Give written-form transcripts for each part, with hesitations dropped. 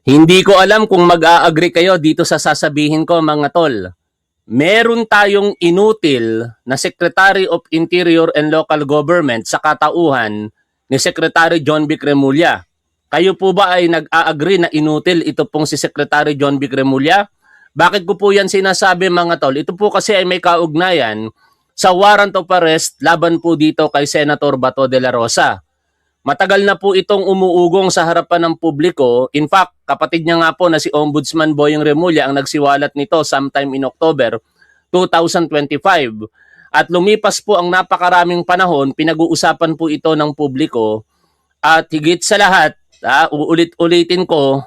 Hindi ko alam kung mag-a-agree kayo dito sa sasabihin ko, mga tol. Meron tayong inutil na Secretary of Interior and Local Government sa katauhan ni Secretary John Vic Remulla. Kayo po ba ay nag-a-agree na inutil ito pong si Secretary John Vic Remulla? Bakit ko po yan sinasabi, mga tol? Ito po kasi ay may kaugnayan sa warrant of arrest laban po dito kay Senator Bato de la Rosa. Matagal na po itong umuugong sa harapan ng publiko. In fact, kapatid niya nga po na si Ombudsman Boyong Remulla ang nagsiwalat nito sometime in October 2025. At lumipas po ang napakaraming panahon, pinag-uusapan po ito ng publiko. At higit sa lahat, uulit-ulitin ko,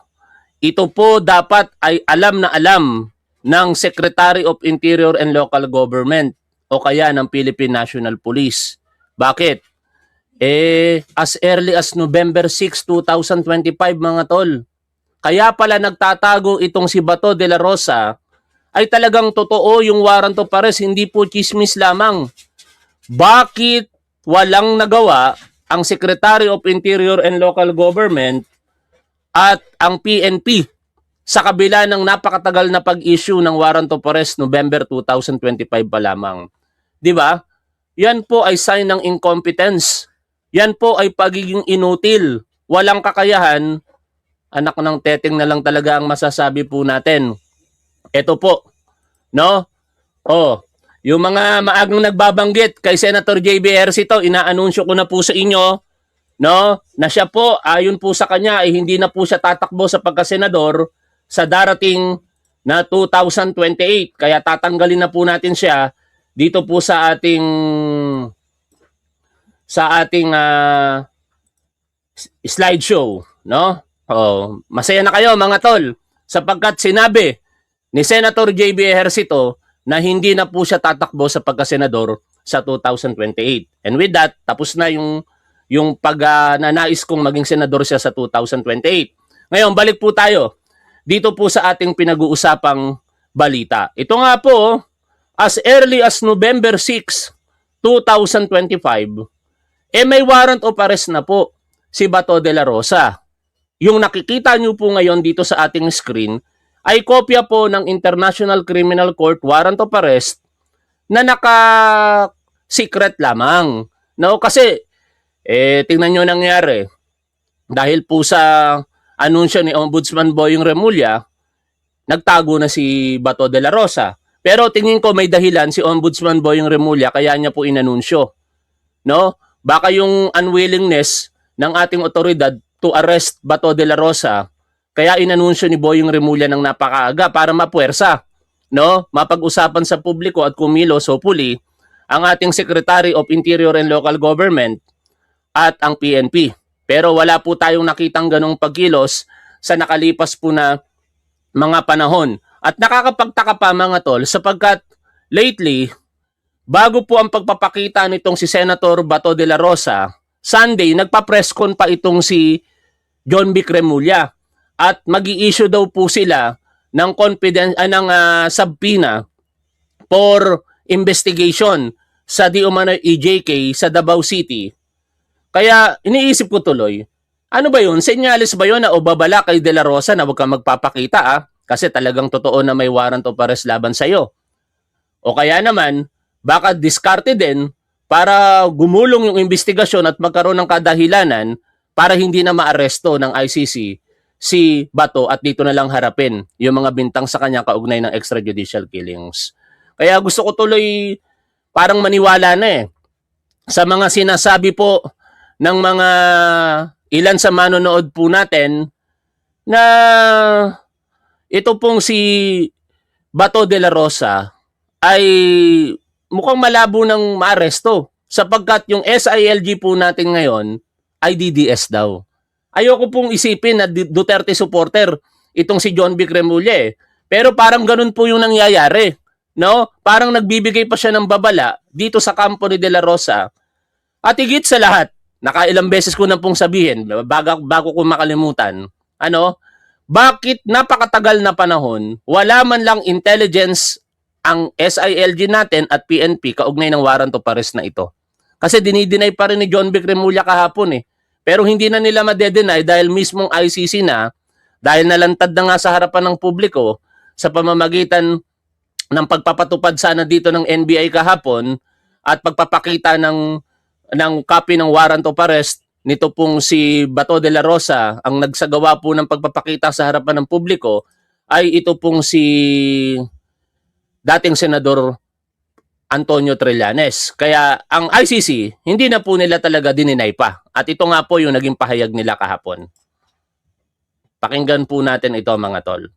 ito po dapat ay alam na alam ng Secretary of Interior and Local Government o kaya ng Philippine National Police. Bakit? As early as November 6, 2025, mga tol. Kaya pala nagtatago itong si Bato de la Rosa ay talagang totoo yung warrant of arrest, hindi po chismis lamang. Bakit walang nagawa ang Secretary of Interior and Local Government at ang PNP sa kabila ng napakatagal na pag-issue ng warrant of arrest November 2025 pa lamang? Di ba? Yan po ay sign ng incompetence. Yan po ay pagiging inutil. Walang kakayahan. Anak ng teteng na lang talaga ang masasabi po natin. Ito po, no? Yung mga maagang nagbabanggit kay Senator JB Ejercito, inaanunsyo ko na po sa inyo, no? Na siya po, ayon po sa kanya, ay hindi na po siya tatakbo sa pagkasenador sa darating na 2028. Kaya tatanggalin na po natin siya dito po sa ating slideshow, no? Masaya na kayo, mga tol, sapagkat sinabi ni Senator JB Ejercito na hindi na po siya tatakbo sa pagkasenador sa 2028. And with that, tapos na yung nanais kong maging senador siya sa 2028. Ngayon, balik po tayo dito po sa ating pinag-uusapang balita. Ito nga po, as early as November 6, 2025, may warrant of arrest na po si Bato de la Rosa. Yung nakikita nyo po ngayon dito sa ating screen ay kopya po ng International Criminal Court warrant of arrest na naka-secret lamang. No? Kasi, tingnan nyo nangyari. Dahil po sa anunsyo ni Ombudsman Boyong Remulla, nagtago na si Bato de la Rosa. Pero tingin ko may dahilan si Ombudsman Boyong Remulla kaya niya po inanunsyo. No? Baka yung unwillingness ng ating otoridad to arrest Bato de la Rosa, kaya inanunsyo ni Boyong Remulla ng napakaaga para mapuwersa, no? Mapag-usapan sa publiko at kumilos hopefully ang ating Secretary of Interior and Local Government at ang PNP. Pero wala po tayong nakitang ganong pagkilos sa nakalipas po na mga panahon. At nakakapagtaka pa, mga tol, sapagkat lately, bago po ang pagpapakita nitong si Senator Bato de la Rosa, Sunday, nagpa-presscon pa itong si John Vic Remulla at mag-i-issue daw po sila ng subpoena for investigation sa di umano EJK sa Davao City. Kaya iniisip ko tuloy, ano ba yun? Senyales ba yun na o babala kay de la Rosa na huwag kang magpapakita kasi talagang totoo na may warrant of arrest laban sa'yo? O kaya naman, baka diskarte din para gumulong yung investigasyon at magkaroon ng kadahilanan para hindi na maaresto ng ICC si Bato at dito na lang harapin yung mga bintang sa kanya kaugnay ng extrajudicial killings. Kaya gusto ko tuloy parang maniwala na sa mga sinasabi po ng mga ilan sa manonood po natin na ito pong si Bato de la Rosa ay mukhang malabo ng maaresto sapagkat yung SILG po natin ngayon ay DDS daw. Ayoko pong isipin na Duterte supporter itong si John Vic Remulla pero parang ganun po yung nangyayari. No? Parang nagbibigay pa siya ng babala dito sa kampo ni de la Rosa. At higit sa lahat, nakailang beses ko na pong sabihin, bago ko makalimutan, bakit napakatagal na panahon, wala man lang intelligence ang SILG natin at PNP kaugnay ng warrant of arrest na ito. Kasi dinideny pa rin ni John Vic Remulla kahapon Pero hindi na nila madedenay dahil mismong ICC na Dahil nalantad na nga sa harapan ng publiko sa pamamagitan ng pagpapatupad sana dito ng NBI kahapon at pagpapakita ng copy ng warrant of arrest nito pong si Bato de la Rosa, ang nagsagawa po ng pagpapakita sa harapan ng publiko ay ito pong si dating Senador Antonio Trillanes. Kaya ang ICC, hindi na po nila talaga dininay pa. At ito nga po yung naging pahayag nila kahapon. Pakinggan po natin ito mga tol.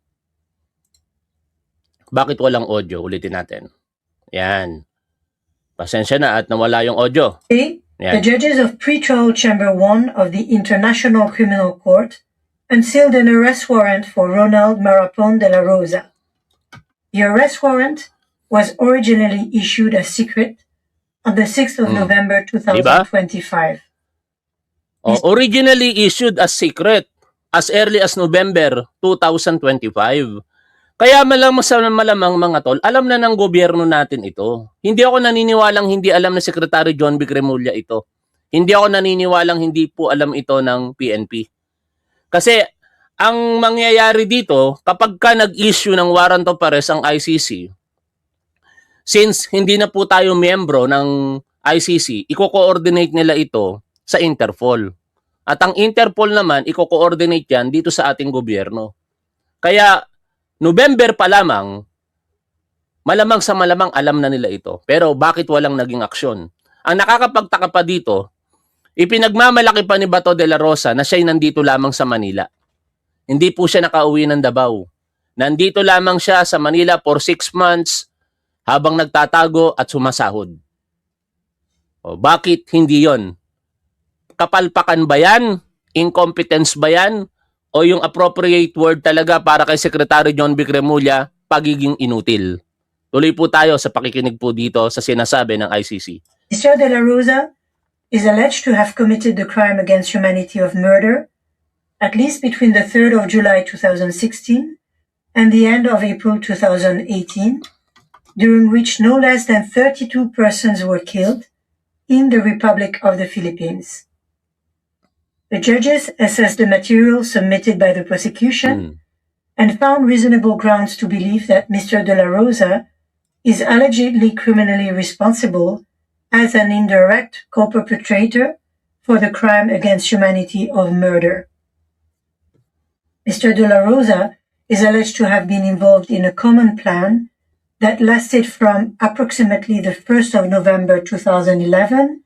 Bakit walang audio? Ulitin natin. Yan. Pasensya na at nawala yung audio. The judges of Pretrial Chamber 1 of the International Criminal Court unsealed an arrest warrant for Ronald Marapon de la Rosa. The arrest warrant was originally issued as secret on the 6th of November 2025. Originally issued as secret as early as November 2025. Kaya malamang mga tol, alam na ng gobyerno natin ito. Hindi ako naniniwalang hindi alam na Secretary John B. Remulla ito. Hindi ako naniniwalang hindi po alam ito ng PNP. Kasi ang mangyayari dito, kapag ka nag-issue ng warrant of arrest ang ICC, since hindi na po tayo miyembro ng ICC, i-coordinate nila ito sa Interpol. At ang Interpol naman, i-coordinate yan dito sa ating gobyerno. Kaya November pa lamang, malamang sa malamang alam na nila ito. Pero bakit walang naging aksyon? Ang nakakapagtaka pa dito, ipinagmamalaki pa ni Bato de la Rosa na siya'y nandito lamang sa Manila. Hindi po siya nakauwi ng Davao. Nandito lamang siya sa Manila for 6 months habang nagtatago at sumasahod. O, bakit hindi yon? Kapalpakan ba yan? Incompetence ba yan? O yung appropriate word talaga para kay Secretary John B. Remulla, pagiging inutil. Tuloy po tayo sa pakikinig po dito sa sinasabi ng ICC. Mr. de la Rosa is alleged to have committed the crime against humanity of murder at least between the 3rd of July 2016 and the end of April 2018, during which no less than 32 persons were killed in the Republic of the Philippines. The judges assessed the material submitted by the prosecution and found reasonable grounds to believe that Mr. de la Rosa is allegedly criminally responsible as an indirect co-perpetrator for the crime against humanity of murder. Mr. de la Rosa is alleged to have been involved in a common plan that lasted from approximately the 1st of November 2011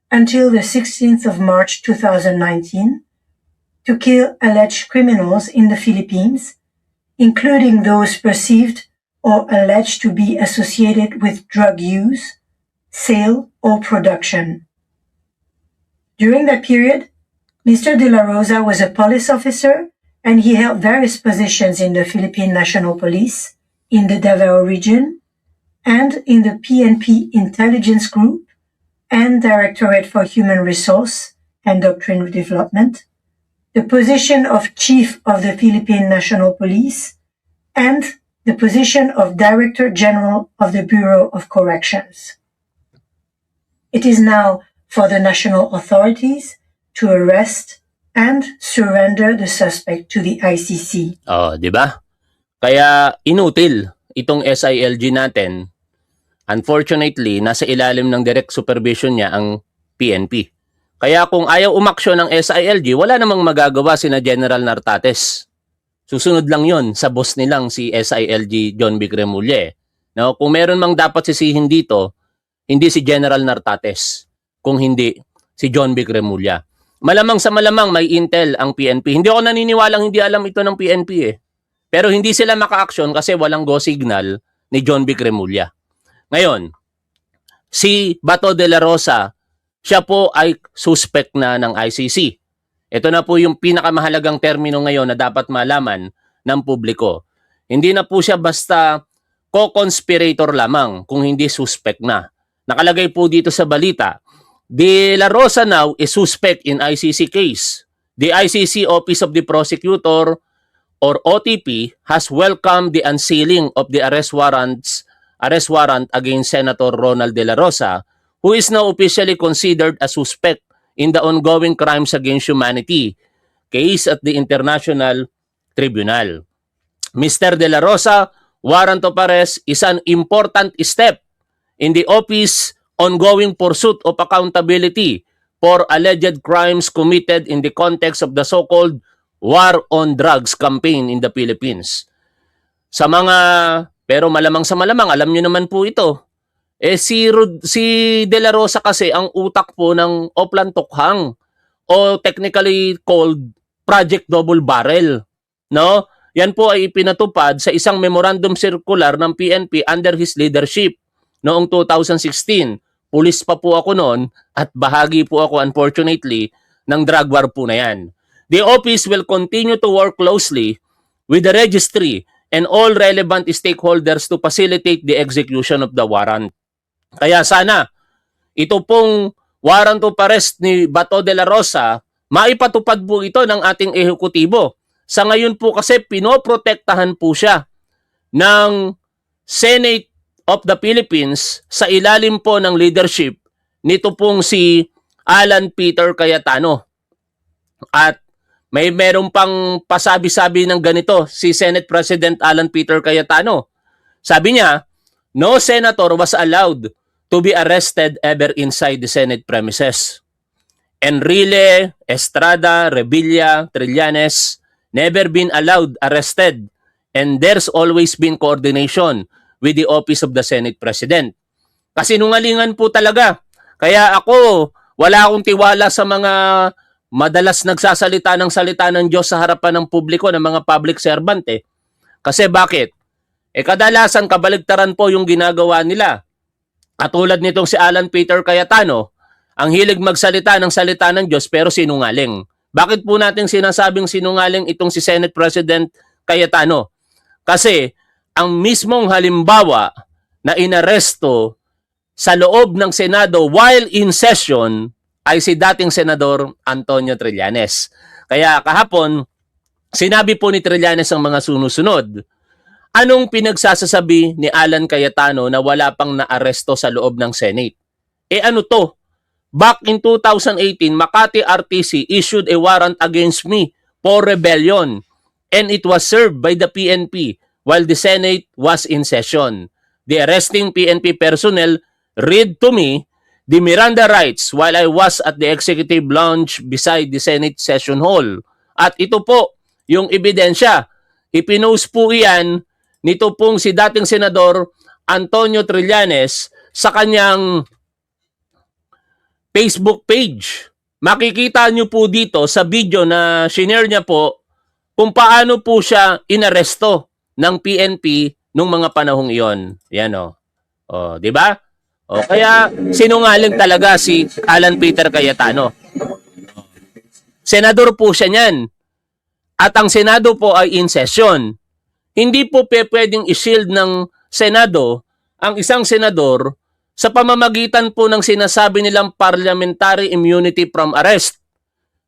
until the 16th of March 2019 to kill alleged criminals in the Philippines, including those perceived or alleged to be associated with drug use, sale, or production. During that period, Mr. de la Rosa was a police officer and he held various positions in the Philippine National Police, in the Davao region, and in the PNP Intelligence Group and Directorate for Human Resource and Doctrine Development, the position of Chief of the Philippine National Police, and the position of Director General of the Bureau of Corrections. It is now for the national authorities to arrest and surrender the suspect to the ICC. Oh, di ba? Kaya inutil itong SILG natin. Unfortunately, nasa ilalim ng direct supervision niya ang PNP. Kaya kung ayaw umaksyon ng SILG, wala namang magagawa sina General Nartates. Susunod lang yon sa boss nilang si SILG John B. Remulla. No, kung meron mang dapat sisihin dito, hindi si General Nartates, kung hindi si John B. Remulla. Malamang sa malamang may intel ang PNP. Hindi ako naniniwalang hindi alam ito ng PNP Pero hindi sila maka-action kasi walang go signal ni John B. Remulla. Ngayon, si Bato de la Rosa, siya po ay suspect na ng ICC. Ito na po yung pinakamahalagang termino ngayon na dapat malaman ng publiko. Hindi na po siya basta co-conspirator lamang kung hindi suspect na. Nakalagay po dito sa balita, De la Rosa now is suspect in ICC case. The ICC Office of the Prosecutor or OTP has welcomed the unsealing of the arrest warrant against Senator Ronald de la Rosa, who is now officially considered a suspect in the ongoing crimes against humanity case at the International Tribunal. Mr. De La Rosa, warrant of arrest is an important step in the office ongoing pursuit of accountability for alleged crimes committed in the context of the so-called War on Drugs campaign in the Philippines. Pero malamang sa malamang, alam nyo naman po ito, si De La Rosa kasi ang utak po ng Oplan Tokhang o technically called Project Double Barrel. No? Yan po ay ipinatupad sa isang memorandum circular ng PNP under his leadership noong 2016. Pulis pa po ako noon at bahagi po ako unfortunately ng drug war po na yan. The office will continue to work closely with the registry and all relevant stakeholders to facilitate the execution of the warrant. Kaya sana, ito pong warrant of arrest ni Bato de la Rosa, maipatupad po ito ng ating ehekutibo. Sa ngayon po kasi pinoprotektahan po siya ng Senate of the Philippines sa ilalim po ng leadership nito pong si Alan Peter Cayetano. At meron pang pasabi-sabi ng ganito si Senate President Alan Peter Cayetano. Sabi niya, no senator was allowed to be arrested ever inside the Senate premises. Enrile, Estrada, Revilla, Trillanes never been allowed arrested, and there's always been coordination with the office of the Senate President. Kasinungalingan po talaga. Kaya ako, wala akong tiwala sa mga madalas nagsasalita ng salita ng Diyos sa harapan ng publiko, ng mga public servant eh. Kasi bakit? Kadalasan kabaligtaran po yung ginagawa nila. Katulad nitong si Alan Peter Cayetano, ang hilig magsalita ng salita ng Diyos pero sinungaling. Bakit po natin sinasabing sinungaling itong si Senate President Cayetano? Kasi ang mismong halimbawa na inaresto sa loob ng Senado while in session ay si dating Senador Antonio Trillanes. Kaya kahapon, sinabi po ni Trillanes ang mga sunusunod. Anong pinagsasasabi ni Alan Cayetano na wala pang naaresto sa loob ng Senate? Ano to? Back in 2018, Makati RTC issued a warrant against me for rebellion and it was served by the PNP while the Senate was in session. The arresting PNP personnel read to me the Miranda rights while I was at the executive lounge beside the Senate session hall. At ito po yung ebidensya. Ipinost po iyan nito pong si dating Senador Antonio Trillanes sa kanyang Facebook page. Makikita nyo po dito sa video na shinare niya po kung paano po siya inaresto ng PNP nung mga panahong iyon. Yan o. Di ba? Kaya sinungaling talaga si Alan Peter Cayetano. Senador po siya niyan. At ang Senado po ay in session. Hindi po pwedeng i-shield ng Senado ang isang senador sa pamamagitan po ng sinasabi nilang parliamentary immunity from arrest.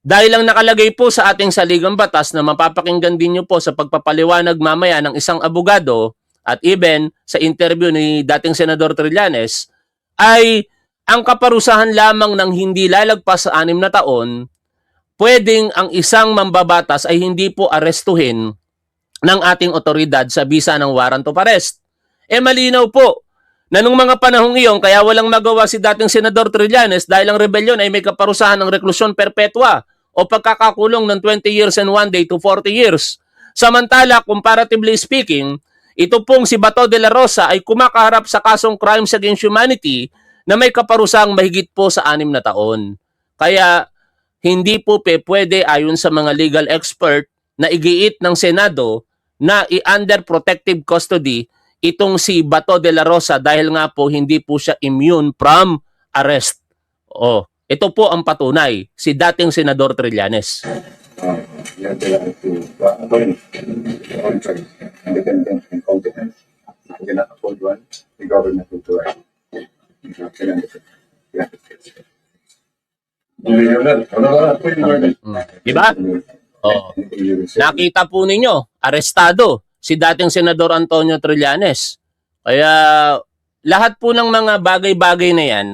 Dahil lang nakalagay po sa ating saligang batas na mapapakinggan din nyo po sa pagpapaliwanag mamaya ng isang abogado at even sa interview ni dating Senador Trillanes, ay ang kaparusahan lamang ng hindi lalagpas sa 6 na taon, pwedeng ang isang mambabatas ay hindi po arestuhin ng ating otoridad sa bisa ng warrant of arrest. Malinaw po na nung mga panahong iyon, kaya walang magawa si dating Senador Trillanes dahil ang rebellion ay may kaparusahan ng reklusyon perpetua o pagkakakulong ng 20 years and 1 day to 40 years. Samantala, comparatively speaking, ito pong si Bato de la Rosa ay kumakaharap sa kasong crimes against humanity na may kaparusang mahigit po sa 6 na taon. Kaya hindi po pwede ayon sa mga legal expert na igiit ng Senado na i-under protective custody itong si Bato de la Rosa dahil nga po hindi po siya immune from arrest. Ito po ang patunay, si dating Senador Trillanes. You have the right to appoint on choice, independent and competent. If you cannot appoint one, the government will provide. Diba? Nakita po ninyo, arestado si dating Senador Antonio Trillanes. Kaya lahat po ng mga bagay-bagay na yan,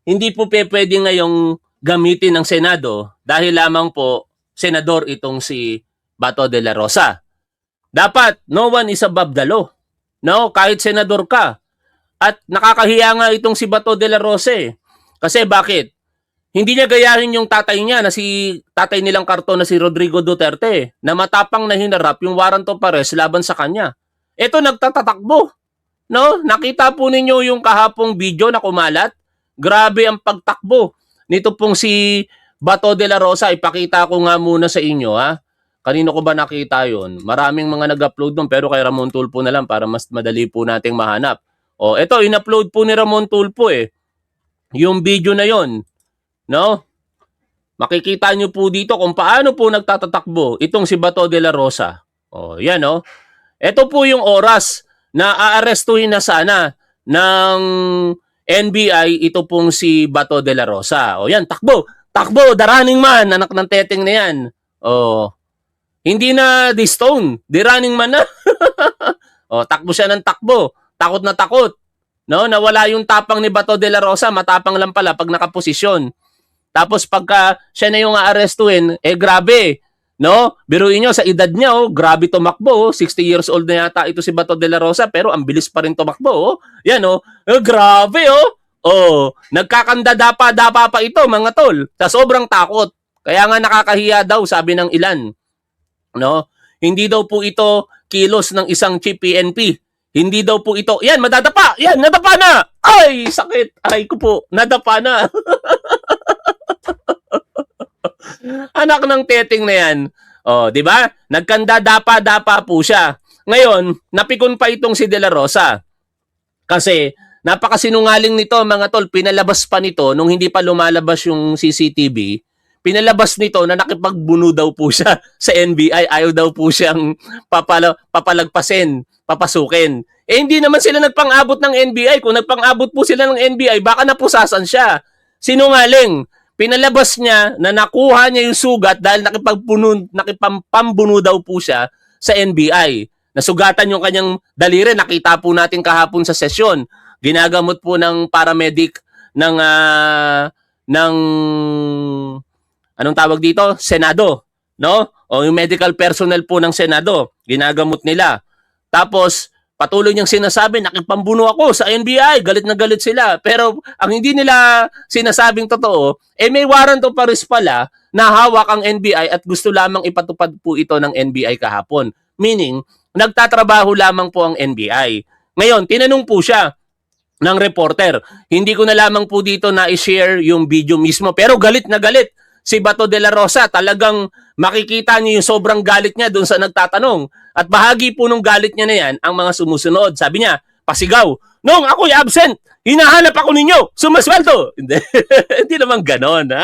hindi po pwede ngayong gamitin ng Senado dahil lamang po senador itong si Bato de la Rosa. Dapat, no one is above the law. No, kahit senador ka. At nakakahiya nga itong si Bato de la Rosa eh. Kasi bakit? Hindi niya gayahin yung tatay niya na tatay nilang karton na si Rodrigo Duterte na matapang na hinarap yung warrant of arrest laban sa kanya. Ito nagtatatakbo. No? Nakita po ninyo yung kahapong video na kumalat. Grabe ang pagtakbo nito pong si Bato de la Rosa. Ipakita ko nga muna sa inyo ha. Kanino ko ba nakita yon? Maraming mga nag-upload doon pero kay Ramon Tulfo na lang para mas madali po nating mahanap. O, ito, in-upload po ni Ramon Tulfo eh. Yung video na yon. No? Makikita nyo po dito kung paano po nagtatatakbo itong si Bato de la Rosa. O, yan o. Ito po yung oras na aarestuhin na sana ng NBI ito pong si Bato de la Rosa. O yan, takbo. Takbo, the running man. Anak ng teteng na yan. O, hindi na the stone. The running man na. O, takbo siya ng takbo. Takot na takot. No, nawala yung tapang ni Bato de la Rosa. Matapang lang pala pag nakaposisyon. Tapos pagka siya na yung aarestuhin, grabe. No? Biruin nyo, sa edad niya, grabe tumakbo. 60 years old na yata ito si Bato de la Rosa, pero ang bilis pa rin tumakbo. Yan, grabe, nagkakandadapa-dapa pa ito, mga tol. Sa sobrang takot. Kaya nga nakakahiya daw, sabi ng ilan. No? Hindi daw po ito kilos ng isang chief PNP. Hindi daw po ito, yan, madadapa. Yan, nadapa na. Ay, sakit. Aray ko po, nadapa na. Anak ng teteng na yan. O, di ba? Nagkandadapa-dapa po siya. Ngayon, napikon pa itong si De La Rosa. Kasi, napakasinungaling nito, mga tol. Pinalabas pa nito, nung hindi pa lumalabas yung CCTV, pinalabas nito na nakipagbuno daw po siya sa NBI. Ayaw daw po siyang papalagpasin, papasukin. Hindi naman sila nagpang-abot ng NBI. Kung nagpang-abot po sila ng NBI, baka napusasan siya. Sinungaling. Pinalabas niya na nakuha niya yung sugat dahil nakipampambuno daw po siya sa NBI. Nasugatan yung kanyang daliri. Nakita po natin kahapon sa sesyon. Ginagamot po ng paramedic ng anong tawag dito? Senado. No? O yung medical personnel po ng Senado. Ginagamot nila. Tapos, patuloy niyang sinasabi, nakipambuno ako sa NBI, galit na galit sila. Pero ang hindi nila sinasabing totoo, may warrant of arrest pala na hawak ang NBI at gusto lamang ipatupad po ito ng NBI kahapon. Meaning, nagtatrabaho lamang po ang NBI. Ngayon, tinanong po siya ng reporter. Hindi ko na lamang po dito na i-share yung video mismo. Pero galit na galit si Bato de la Rosa. Talagang makikita niyo yung sobrang galit niya doon sa nagtatanong. At bahagi po nung galit niya na yan ang mga sumusunod. Sabi niya, pasigaw, "Nung ako'y absent, hinahanap ako ninyo, sumasweldo." Hindi, hindi naman ganon. Ha?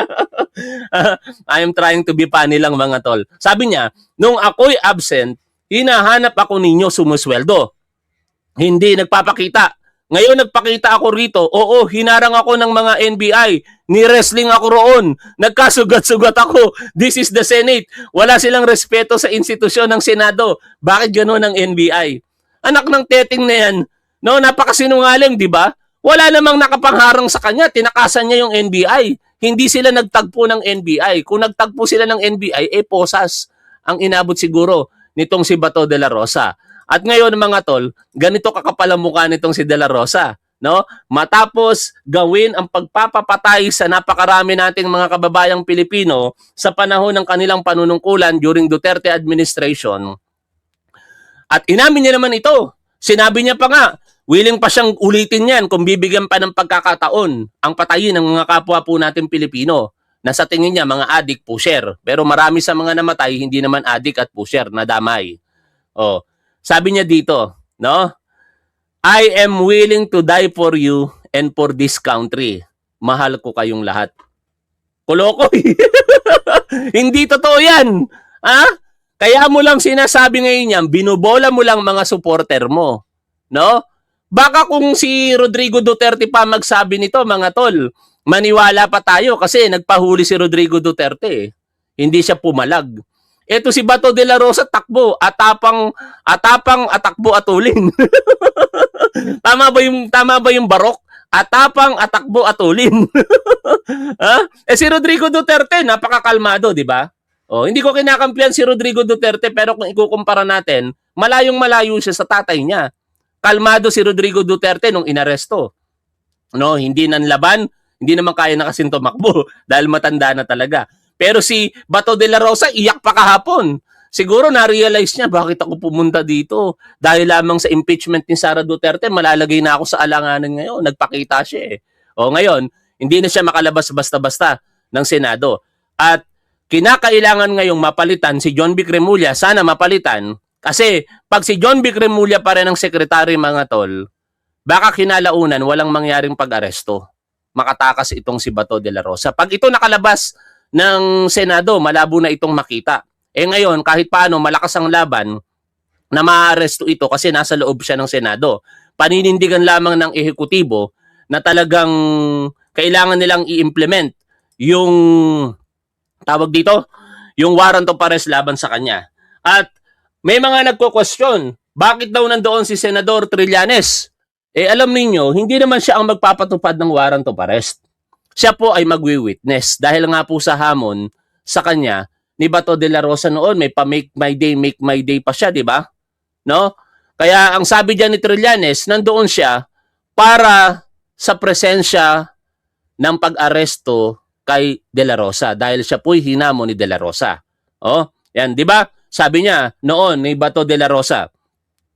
I am trying to be funny lang, mga tol. Sabi niya, "Nung ako'y absent, hinahanap ako ninyo, sumusweldo." Hindi nagpapakita. Ngayon nagpakita ako rito, oo, hinarang ako ng mga NBI, ni-wrestling ako roon, nagkasugat-sugat ako, this is the Senate, wala silang respeto sa institusyon ng Senado, bakit gano'n ang NBI? Anak ng teteng na yan, no, napakasinungaling, di ba? Wala namang nakapangharang sa kanya, tinakasan niya yung NBI, hindi sila nagtagpo ng NBI, kung nagtagpo sila ng NBI, posas ang inabot siguro nitong si Bato de la Rosa. At ngayon mga tol, ganito kakapal ang mukha nitong si De La Rosa, no? Matapos gawin ang pagpapapatay sa napakarami nating mga kababayang Pilipino sa panahon ng kanilang panunungkulan during Duterte administration. At inamin niya naman ito. Sinabi niya pa nga, willing pa siyang ulitin yan kung bibigyan pa ng pagkakataon ang patayin ng mga kapwa po natin Pilipino na sa tingin niya mga adik, pusher. Pero marami sa mga namatay, hindi naman adik at pusher, nadamay. Oh. Sabi niya dito, no? "I am willing to die for you and for this country. Mahal ko kayong lahat." Kolokoy. Hindi totoo yan. Ha? Kaya mo lang sinasabi ngayon yan, binubola mo lang mga supporter mo. No? Baka kung si Rodrigo Duterte pa magsabi nito, mga tol, maniwala pa tayo kasi nagpahuli si Rodrigo Duterte. Hindi siya pumalag. Ito si Bato de la Rosa, takbo, atapang, atakbo, atulin. Tama ba yung barok? Atapang, atakbo, atulin. Ha? Si Rodrigo Duterte, napakakalmado, di ba? Hindi ko kinakampihan si Rodrigo Duterte, pero kung ikukumpara natin, malayong malayo siya sa tatay niya. Kalmado si Rodrigo Duterte nung inaresto. Hindi nanlaban, hindi naman kaya na kasing tumakbo dahil matanda na talaga. Pero si Bato de la Rosa, iyak pa kahapon. Siguro na-realize niya, bakit ako pumunta dito? Dahil lamang sa impeachment ni Sara Duterte, malalagay na ako sa alanganan ngayon. Nagpakita siya eh. Ngayon, hindi na siya makalabas basta-basta ng Senado. At kinakailangan ngayong mapalitan si John Vic Remulla. Sana mapalitan. Kasi pag si John Vic Remulla pa rin ang sekretary, mga tol, baka kinalaunan walang mangyaring pag-aresto. Makatakas itong si Bato de la Rosa. Pag ito nakalabas ng Senado, malabo na itong makita. Ngayon, kahit paano, malakas ang laban na maaresto ito kasi nasa loob siya ng Senado. Paninindigan lamang ng ehekutibo na talagang kailangan nilang i-implement yung tawag dito, yung warrant of arrest laban sa kanya. At may mga nagko-question, bakit daw nandoon si Senador Trillanes? Alam ninyo, hindi naman siya ang magpapatupad ng warrant of arrest. Siya po ay magwi-witness dahil nga po sa hamon sa kanya ni Bato de la Rosa noon, may pa-make my day pa siya, di ba? No? Kaya ang sabi diyan ni Trillanes, nandoon siya para sa presensya ng pag-aresto kay De La Rosa dahil siya po'y hinamon ni De La Rosa. Yan, di ba? Sabi niya noon ni Bato de la Rosa,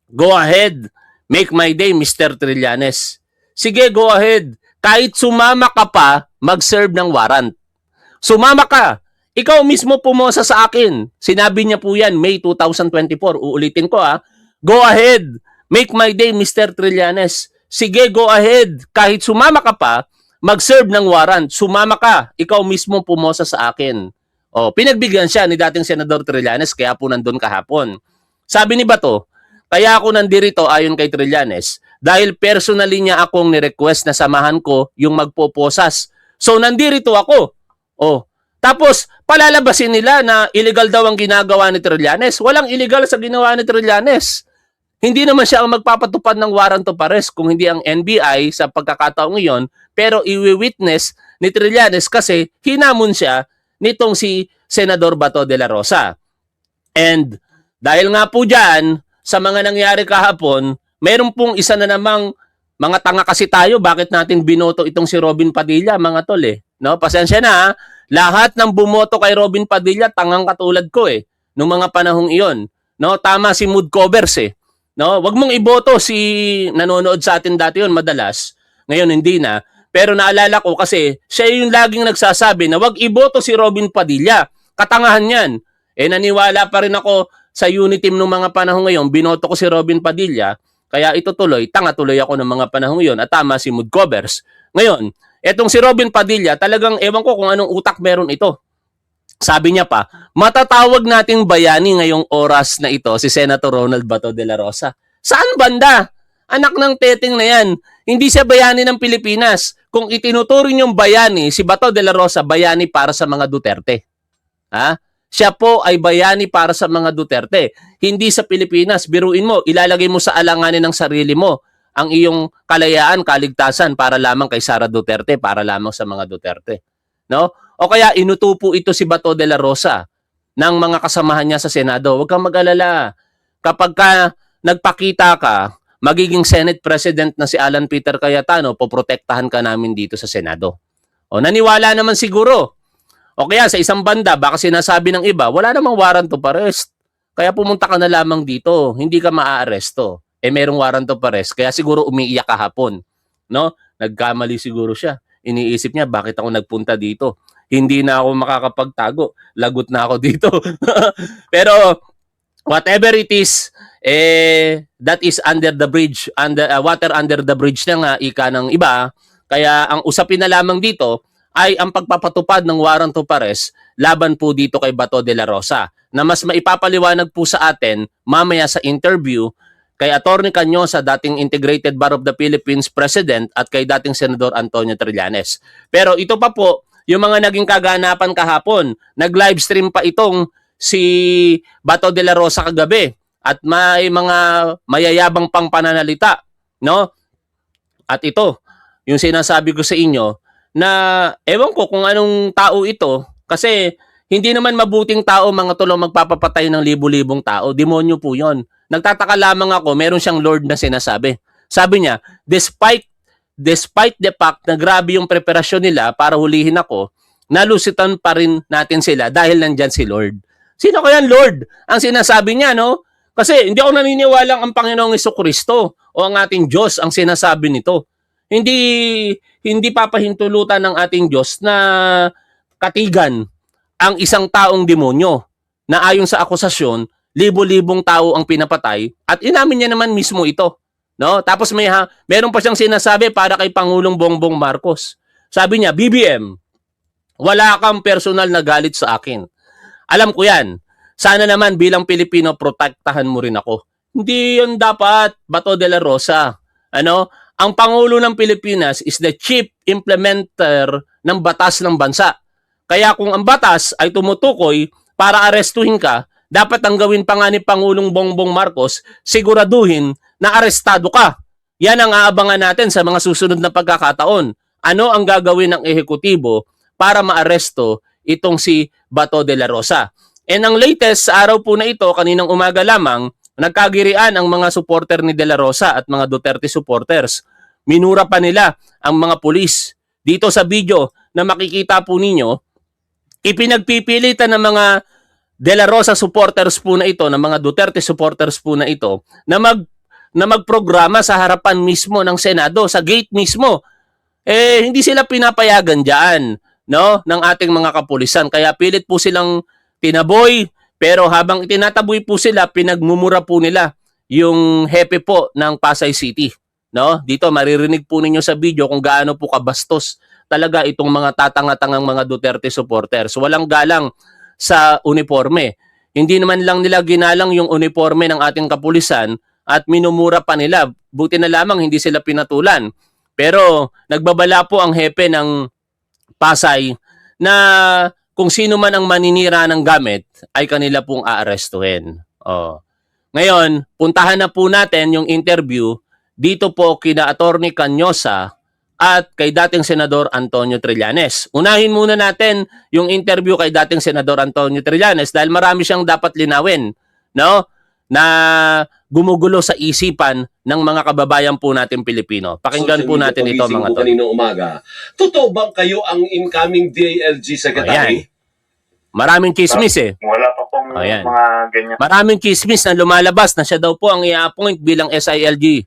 go ahead, make my day, Mr. Trillanes. Sige, go ahead. Kahit sumama ka pa, mag-serve ng warrant. Sumama ka. Ikaw mismo pumosa sa akin. Sinabi niya po yan, May 2024. Uulitin ko Go ahead. Make my day, Mr. Trillanes. Sige, go ahead. Kahit sumama ka pa, mag-serve ng warrant. Sumama ka. Ikaw mismo pumosa sa akin. Pinagbigyan siya ni dating Senador Trillanes, kaya po nandun kahapon. Sabi ni Bato, kaya ako nandirito ayon kay Trillanes, dahil personally niya akong ni-request na samahan ko yung magpoposas. So, nandirito ako. Tapos, palalabasin nila na illegal daw ang ginagawa ni Trillanes. Walang illegal sa ginawa ni Trillanes. Hindi naman siya ang magpapatupad ng warrant of arrest kung hindi ang NBI sa pagkakataong iyon, pero iwi-witness ni Trillanes kasi hinamon siya nitong si Senador Bato de la Rosa. And dahil nga po dyan, sa mga nangyari kahapon, meron pong isa na namang mga tanga kasi tayo, bakit natin binoto itong si Robin Padilla, mga tol Pasensya na lahat ng bumoto kay Robin Padilla, tangang katulad ko nung mga panahong iyon. Tama si mood covers Wag mong iboto si nanonood sa atin dati yon madalas. Ngayon hindi na. Pero naalala ko kasi siya yung laging nagsasabi na wag iboto si Robin Padilla. Katangahan yan. Naniwala pa rin ako sa unity team nung mga panahong ngayon. Binoto ko si Robin Padilla. Kaya ito tuloy, tanga tuloy ako ng mga panahong iyon. At tama si mood covers. Ngayon, etong si Robin Padilla, talagang ewan ko kung anong utak meron ito. Sabi niya pa, matatawag nating bayani ngayong oras na ito si Senator Ronald Bato de la Rosa. Saan banda? Anak ng teteng na yan. Hindi siya bayani ng Pilipinas. Kung itinuturing yung bayani, si Bato de la Rosa, bayani para sa mga Duterte. Siya po ay bayani para sa mga Duterte. Hindi sa Pilipinas. Biruin mo, ilalagay mo sa alanganin ng sarili mo ang iyong kalayaan, kaligtasan para lamang kay Sara Duterte, para lamang sa mga Duterte. O kaya inutupo ito si Bato de la Rosa ng mga kasamahan niya sa Senado. Huwag kang mag-alala. Kapag nagpakita ka, magiging Senate President na si Alan Peter Cayetano, poprotektahan ka namin dito sa Senado. Naniwala naman siguro. O kaya sa isang banda, baka sinasabi ng iba, wala namang warrant of arrest. Kaya pumunta ka na lamang dito, hindi ka maaaresto. Merong warrant of arrest, kaya siguro umiiyak kahapon. Nagkamali siguro siya. Iniisip niya, bakit ako nagpunta dito? Hindi na ako makakapagtago. Lagot na ako dito. Pero whatever it is, that is under the bridge, water under the bridge na nga, ika ng iba. Kaya ang usapin na lamang dito ay ang pagpapatupad ng warrant of arrest laban po dito kay Bato de la Rosa, na mas maipapaliwanag po sa atin mamaya sa interview kay Atty. Cañosa, dating Integrated Bar of the Philippines President, at kay dating Senador Antonio Trillanes. Pero ito pa po, yung mga naging kaganapan kahapon, nag-livestream pa itong si Bato de la Rosa kagabi at may mga mayayabang pang pananalita, At ito, yung sinasabi ko sa inyo na ewan ko kung anong tao ito kasi Hindi naman mabuting tao mga tol ang magpapapatay ng libu-libong tao. Demonyo po yon. Nagtataka lamang ako, meron siyang Lord na sinasabi. Sabi niya, despite the fact na grabe yung preparasyon nila para hulihin ako, nalusitan pa rin natin sila dahil nandyan si Lord. Sino kaya Lord? Ang sinasabi niya, no? Kasi hindi ako naniniwalang ang Panginoong Jesucristo o ang ating Diyos ang sinasabi nito. Hindi papahintulutan ng ating Diyos na katigan ang isang taong demonyo na ayon sa akusasyon, libo-libong tao ang pinapatay at inamin niya naman mismo ito. No? Tapos meron pa siyang sinasabi para kay Pangulong Bongbong Marcos. Sabi niya, BBM, wala kang personal na galit sa akin. Alam ko yan. Sana naman bilang Pilipino, protektahan mo rin ako. Hindi yun dapat, Bato de la Rosa. Ang Pangulo ng Pilipinas is the chief implementer ng batas ng bansa. Kaya kung ang batas ay tumutukoy para arestuhin ka, dapat ang gawin pa nga ni Pangulong Bongbong Marcos, siguraduhin na arestado ka. Yan ang aabangan natin sa mga susunod na pagkakataon. Ano ang gagawin ng ehekutibo para maaresto itong si Bato de la Rosa? And ang latest sa araw po na ito, kaninang umaga lamang, nagkagirian ang mga supporter ni de la Rosa at mga Duterte supporters. Minura pa nila ang mga pulis. Dito sa video na makikita po ninyo, ipinagpipilitan ng mga De La Rosa supporters po na ito, ng mga Duterte supporters po na ito, na magprograma sa harapan mismo ng Senado, sa gate mismo. Hindi sila pinapayagan diyan, no, ng ating mga kapulisan. Kaya pilit po silang tinaboy, pero habang itinataboy po sila, pinagmumura po nila yung hepe po ng Pasay City. No? Dito maririnig po ninyo sa video kung gaano po kabastos talaga itong mga tatanga-tangang mga Duterte supporters. Walang galang sa uniforme. Hindi naman lang nila ginalang yung uniforme ng ating kapulisan at minumura pa nila. Buti na lamang hindi sila pinatulan. Pero nagbabala po ang hepe ng Pasay na kung sino man ang maninira ng gamit ay kanila pong aarestuhin. Ngayon, puntahan na po natin yung interview dito po kina Attorney Cañosa at kay dating Senador Antonio Trillanes. Unahin muna natin yung interview kay dating Senador Antonio Trillanes dahil marami siyang dapat linawin, no? Na gumugulo sa isipan ng mga kababayan po natin Pilipino. Pakinggan po natin ito mga tol. Kaninang umaga. Totoo bang kayo ang incoming DILG Secretary? Maraming chismis Wala pa pong mga ganyan. Maraming chismis na lumalabas na siya daw po ang i-appoint bilang SILG.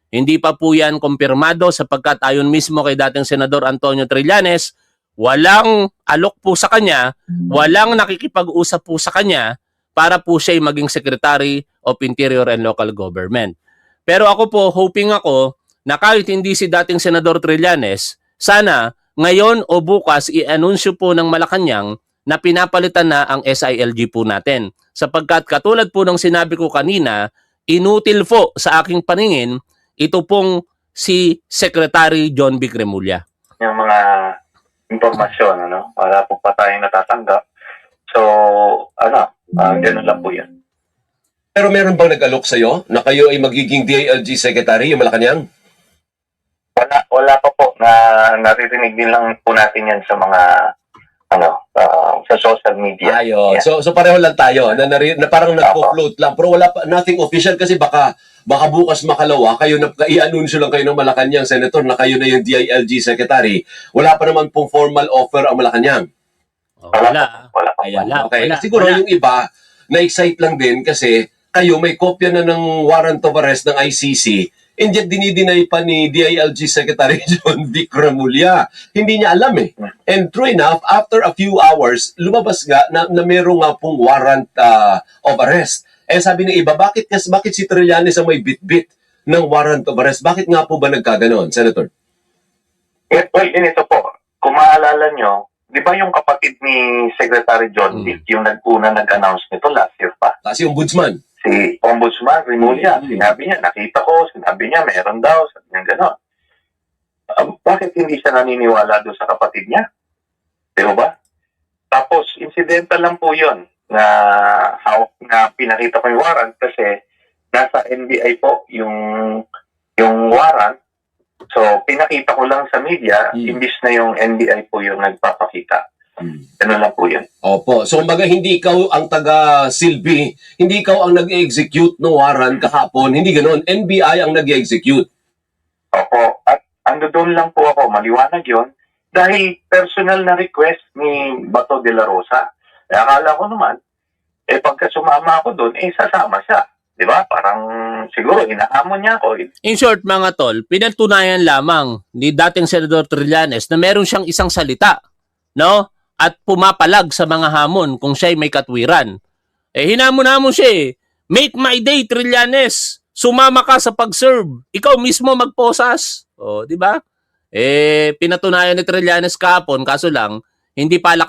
Hindi pa po yan kumpirmado sapagkat ayon mismo kay dating Senador Antonio Trillanes, walang alok po sa kanya, walang nakikipag-usap po sa kanya para po siya maging Secretary of Interior and Local Government. Pero ako po, hoping ako na kahit hindi si dating Senador Trillanes, sana ngayon o bukas i-anunsyo po ng Malacanang na pinapalitan na ang SILG po natin. Sapagkat katulad po ng sinabi ko kanina, inutil po sa aking paningin ito pong si Secretary John Vic Remulla. Yung mga impormasyon, wala po pa tayong natatanggap. So, ganun lang po yan. Pero meron bang nag-alok sa'yo na kayo ay magiging DILG Secretary, yung Malacanang? Wala pa po. Naririnig din lang po natin yan sa mga sa social media. Ayun. Yeah. So pareho lang tayo na parang nagpo-float lang pero wala pa nothing official kasi baka bukas makalawa kayo na i-anunsyo lang kayo ng Malacanang Senator na kayo na yung DILG Secretary. Wala pa naman pong formal offer ang Malacanang. Wala. Ayan. Okay. Siguro yung iba na-excite lang din kasi kayo may kopya na ng warrant of arrest ng ICC. And yet, dinideny pa ni DILG Secretary John Vic Remulla. Hindi niya alam eh. And true enough, after a few hours, lumabas nga na meron nga pong warrant of arrest. Eh sabi ng iba, bakit si Trillanes ang may bit-bit ng warrant of arrest? Bakit nga po ba nagkaganon, Senator? Well, ganito po. Kung maalala nyo, di ba yung kapatid ni Secretary John Vic, yung nag-announce nito last year pa? Kasi ombudsman. Si Ombudsman Remulla, sinabi niya, nakita ko, sinabi niya, meron daw, sabi niya gano'n. Bakit hindi siya naniniwala doon sa kapatid niya? Di ba? Tapos, incidental lang po yun na pinakita ko yung warrant kasi nasa NBI po yung warrant. So, pinakita ko lang sa media, imbis na yung NBI po yung nagpapakita. Ganun lang po yan. Opo. So, kumbaga, hindi ikaw ang taga-silbi, hindi ikaw ang nag-execute ng warrant kahapon, hindi ganoon. NBI ang nag-execute. Opo. At ando doon lang po ako, maliwanag yon dahil personal na request ni Bato de la Rosa. Eh, akala ko naman, pagka sumama ako doon, sasama siya. Di ba? Parang siguro inahamon niya ako. In short, mga tol, pinatunayan lamang ni dating Senador Trillanes na meron siyang isang salita, no? At pumapalag sa mga hamon kung siya'y may katwiran. Hinamon-hamon siya Make my day, Trillanes. Sumama ka sa pag-serve. Ikaw mismo magposas. O, di ba? Pinatunayan ni Trillanes kahapon, kaso lang, hindi pala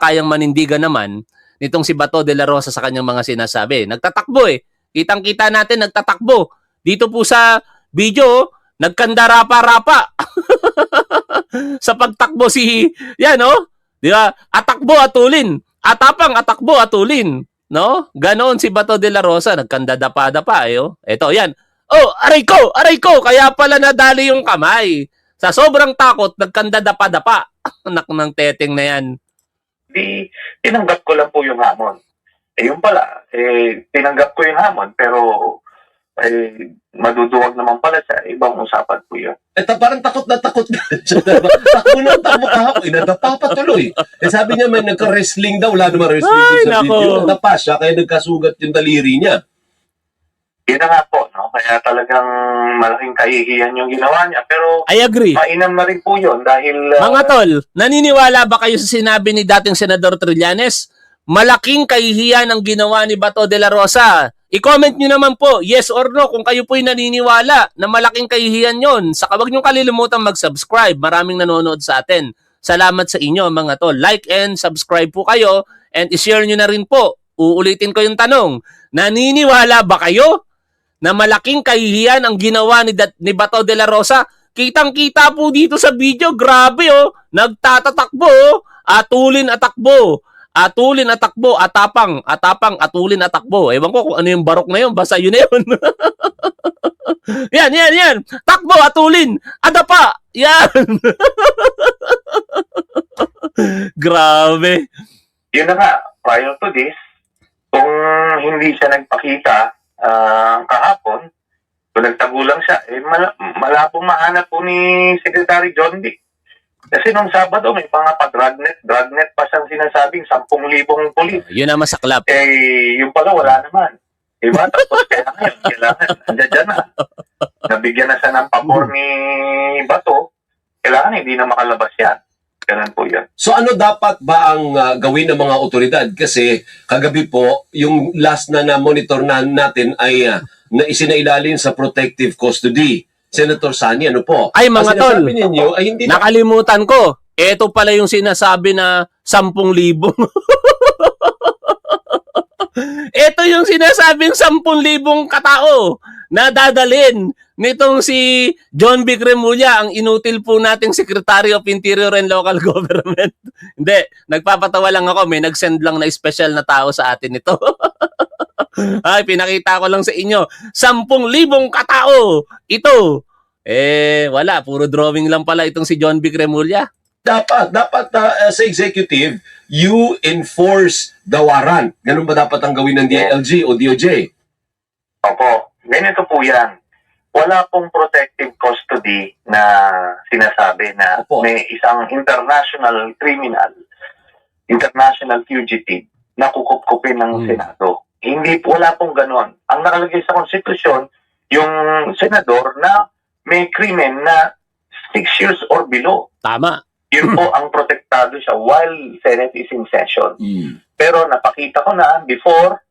kayang manindigan naman nitong si Bato de la Rosa sa kanyang mga sinasabi. Nagtatakbo Kitang-kita natin, nagtatakbo. Dito po sa video, nagkandarapa-rapa. Sa pagtakbo yan, no? Di ba? Atakbo, atulin. Atapang, atakbo, atulin. No? Ganon si Bato de la Rosa, nagkandadapa-dapa, Ito, yan. Oh, aray ko! Kaya pala nadali yung kamay. Sa sobrang takot, nagkandadapa-dapa. Anak ng teteng na yan. Tinanggap ko lang po yung hamon. Yung pala, tinanggap ko yung hamon, pero maduduwag naman pala sa ibang usapan po yun. Parang takot na siya. Takbo na takbo kahapon, nadapa pa tuloy. Sabi niya may nagka-wrestling daw, wala naman wrestling Ay, sa nako. video. Nadapa siya, kaya nagkasugat yung daliri niya. Yun na nga po, no? Kaya talagang malaking kahihiyan yung ginawa niya. Pero I agree. mainam na rin po yun dahil... Mga tol, naniniwala ba kayo sa sinabi ni dating Senador Trillanes? Malaking kahihiyan ang ginawa ni Bato de la Rosa. I-comment nyo naman po, yes or no, kung kayo po'y naniniwala na malaking kahihiyan yon. Saka wag nyo kalimutan mag-subscribe. Maraming nanonood sa atin. Salamat sa inyo, mga tol. Like and subscribe po kayo and i-share nyo na rin po. Uulitin ko yung tanong. Naniniwala ba kayo na malaking kahihiyan ang ginawa ni Bato de la Rosa? Kitang-kita po dito sa video. Grabe, nagtatatakbo, atulin at takbo. Atulin at takbo, atapang, atulin at takbo. Ewan ko kung ano yung barok na yun, basta yun na yun. Yan. Takbo, atulin, adapa. Yan. Grabe. Yun na nga, prior to this, kung hindi siya nagpakita kahapon, kung nagtagulang siya, malabong mahanap po ni Secretary John Dick. Kasi nung Sabado, may mga dragnet pa siyang sinasabing 10,000 pulis. Yun ang masaklap. Yung pala wala naman. Diba? Tapos kailangan, andyan na. Nabigyan na siya ng pabor ni Bato, kailangan hindi na makalabas yan. Ganun po yan. So ano dapat ba ang gawin ng mga otoridad? Kasi kagabi po, yung last na monitor natin ay na isinailalim sa protective custody. Senator Sani, ano po? Ay, mga tol, sinasabi ninyo ay hindi na... nakalimutan ko. Ito pala yung sinasabi na 10,000. Ito yung sinasabing 10,000 katao na dadalhin nitong si John Vic Remulla, ang inutil po nating Secretary of Interior and Local Government. Hindi, nagpapatawa lang ako. May nag-send lang na special na tao sa atin ito. Ay, pinakita ko lang sa inyo. 10,000 katao. Ito. Wala. Puro drawing lang pala itong si John Vic Remulla. Dapat sa executive, you enforce the warrant. Ganun ba dapat ang gawin ng DILG o DOJ? Opo. Ganito po yan. Wala pong protective custody na sinasabi na Opo. may isang international criminal, international fugitive na kukupkupin ng Senado. Wala pong ganon. Ang nakalagay sa konstitusyon, yung senador na may krimen na 6 years or below. Tama. Yun po ang protektado siya while Senate is in session. Pero napakita ko na before,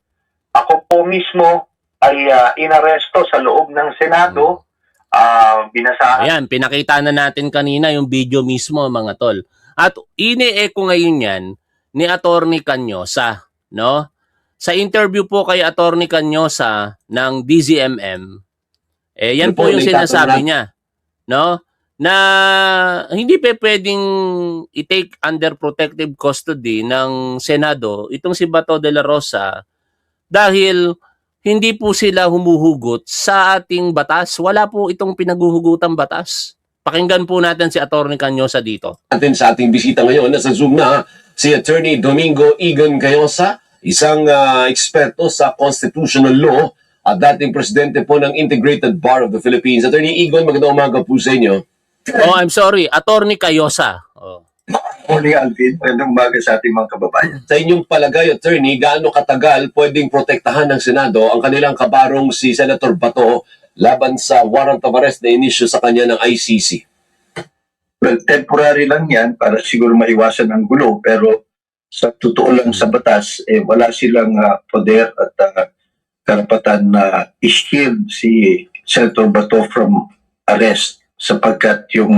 ako po mismo ay inaresto sa loob ng Senado, binasahan. Ayan, pinakita na natin kanina yung video mismo, mga tol. At ini-echo ngayon yan ni Attorney Canyosa, no? Sa interview po kay Attorney Canyosa ng DZMM, yan po yung sinasabi niya, no? Na hindi pa pwedeng i-take under protective custody ng Senado itong si Bato de la Rosa dahil hindi po sila humuhugot sa ating batas. Wala po itong pinaguhugutang batas. Pakinggan po natin si Attorney Canyosa dito. Natin sa ating bisita ngayon, nasa Zoom na, si Attorney Domingo Igon Cayosa, isang eksperto sa constitutional law at dating presidente po ng Integrated Bar of the Philippines. Attorney Igon, magandang umaga po sa inyo. Oh, I'm sorry, Attorney Cayosa. Oh. Morning, Alvin. Magandang umaga sa ating mga kababayan. Sa inyong palagay, Attorney, gaano katagal pwedeng protektahan ng Senado ang kanilang kabarong si Senator Bato laban sa warrant of arrest na inisyu sa kanya ng ICC? Well, temporary lang yan para siguro maiwasan ang gulo, pero sa totoo lang sa batas, wala silang poder at karapatan na i-shield si Senator Bato from arrest sapagkat yung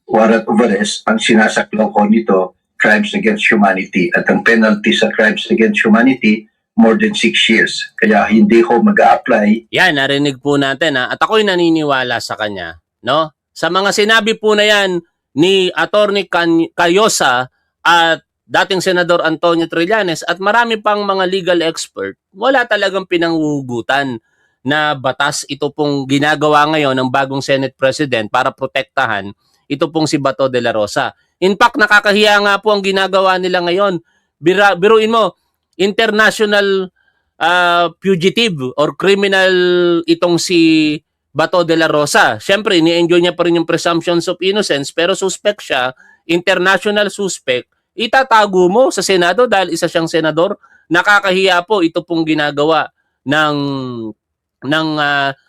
warrant of arrest, ang sinasaklaw ko nito, crimes against humanity. At ang penalty sa crimes against humanity, more than 6 years. Kaya hindi ko mag-a-apply. Yan, narinig po natin ha. At ako'y naniniwala sa kanya. No? Sa mga sinabi po na yan ni Attorney Cayosa at dating Senador Antonio Trillanes at marami pang mga legal expert, wala talagang pinanghuhugutan na batas ito pong ginagawa ngayon ng bagong Senate President para protektahan ito pong si Bato de la Rosa. In fact, nakakahiya nga po ang ginagawa nila ngayon. Biruin mo, international fugitive or criminal itong si Bato de la Rosa. Siyempre, ni-enjoy niya pa rin yung presumptions of innocence pero suspect siya, international suspect, itatago mo sa Senado dahil isa siyang senador. Nakakahiya po ito pong ginagawa ng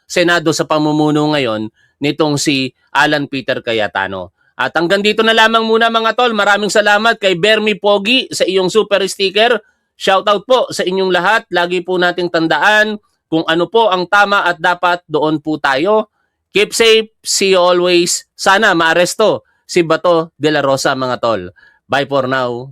Senado sa pamumuno ngayon nitong si Alan Peter Cayetano. At hanggang dito na lamang muna mga tol. Maraming salamat kay Bermi Pogi sa iyong super sticker. Shoutout po sa inyong lahat. Lagi po nating tandaan kung ano po ang tama at dapat doon po tayo. Keep safe. See you always. Sana maaresto si Bato de la Rosa mga tol. Bye for now.